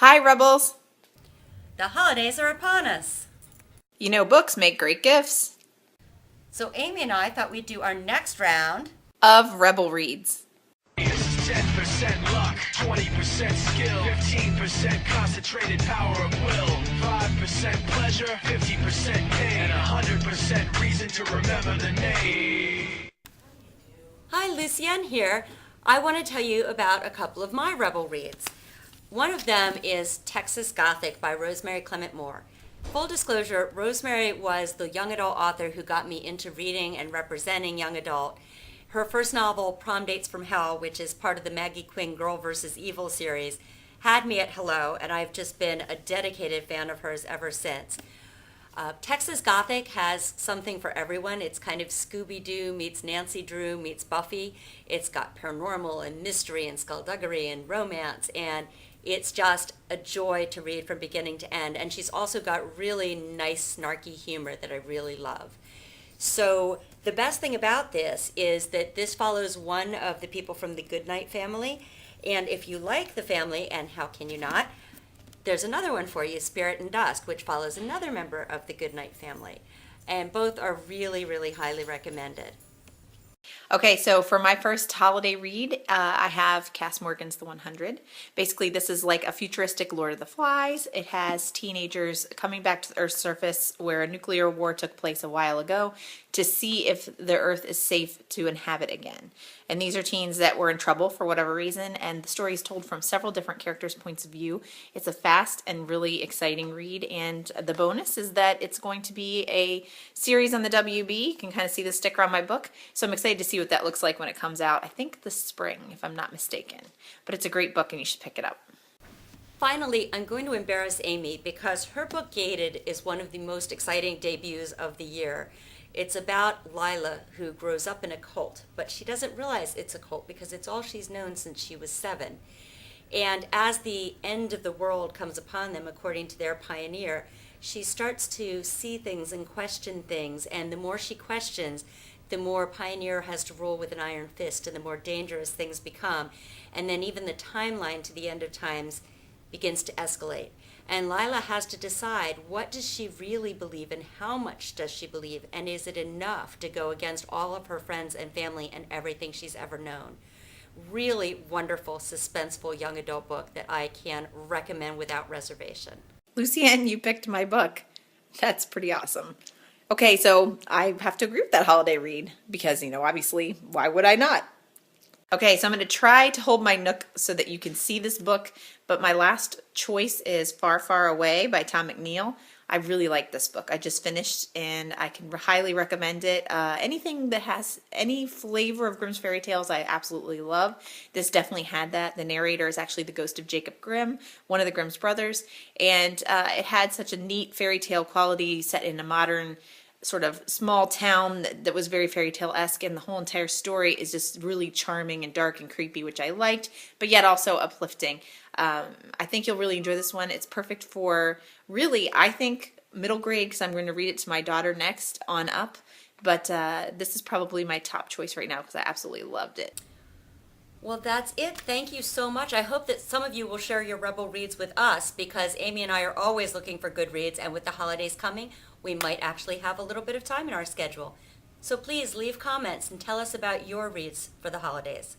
Hi, Rebels! The holidays are upon us. You know books make great gifts. So Amy and I thought we'd do our next round Of Rebel Reads. This is 10% luck, 20% skill, 15% concentrated power of will, 5% pleasure, 50% pain, and 100% reason to remember the name. Hi, Lucienne here. I want to tell you about a couple of my Rebel reads. One of them is Texas Gothic by Rosemary Clement Moore. Full disclosure, Rosemary was the young adult author who got me into reading and representing young adult. Her first novel, Prom Dates from Hell, which is part of the Maggie Quinn Girl vs. Evil series, had me at hello, and I've just been a dedicated fan of hers ever since. Texas Gothic has something for everyone. It's kind of Scooby-Doo meets Nancy Drew meets Buffy. It's got paranormal and mystery and skullduggery and romance, and it's just a joy to read from beginning to end. And she's also got really nice, snarky humor that I really love. So the best thing about this is that this follows one of the people from the Goodnight family. And if you like the family, and how can you not, there's another one for you, Spirit and Dust, which follows another member of the Goodnight family. And both are really, really highly recommended. Okay, so for my first holiday read, I have Cass Morgan's The 100. Basically, this is like a futuristic Lord of the Flies. It has teenagers coming back to the Earth's surface where a nuclear war took place a while ago to see if the Earth is safe to inhabit again. And these are teens that were in trouble for whatever reason, and the story is told from several different characters' points of view. It's a fast and really exciting read, and the bonus is that it's going to be a series on the WB. You can kind of see the sticker on my book, so I'm excited to see what that looks like when it comes out. I think this spring, if I'm not mistaken. But it's a great book, and you should pick it up. Finally, I'm going to embarrass Amy because her book Gated is one of the most exciting debuts of the year. It's about Lila, who grows up in a cult, but she doesn't realize it's a cult because it's all she's known since she was 7. And as the end of the world comes upon them, according to their pioneer, she starts to see things and question things, and the more she questions, the more Pioneer has to rule with an iron fist, and the more dangerous things become. And then even the timeline to the end of times begins to escalate. And Lila has to decide, what does she really believe and how much does she believe, and is it enough to go against all of her friends and family and everything she's ever known? Really wonderful, suspenseful young adult book that I can recommend without reservation. Lucienne, you picked my book. That's pretty awesome. Okay, so I have to agree with that holiday read because, obviously, why would I not? Okay, so I'm going to try to hold my nook so that you can see this book, but my last choice is Far, Far Away by Tom McNeill. I really like this book. I just finished, and I can highly recommend it. Anything that has any flavor of Grimm's fairy tales, I absolutely love. This definitely had that. The narrator is actually the ghost of Jacob Grimm, one of the Grimm's brothers, and it had such a neat fairy tale quality set in a modern sort of small town that was very fairy tale-esque, and the whole entire story is just really charming and dark and creepy, which I liked, but yet also uplifting. I think you'll really enjoy this one. It's perfect for, really, I think, middle grade, because I'm going to read it to my daughter next on up, but this is probably my top choice right now because I absolutely loved it. Well, that's it. Thank you so much. I hope that some of you will share your Rebel reads with us because Amy and I are always looking for good reads, and with the holidays coming, we might actually have a little bit of time in our schedule. So please leave comments and tell us about your reads for the holidays.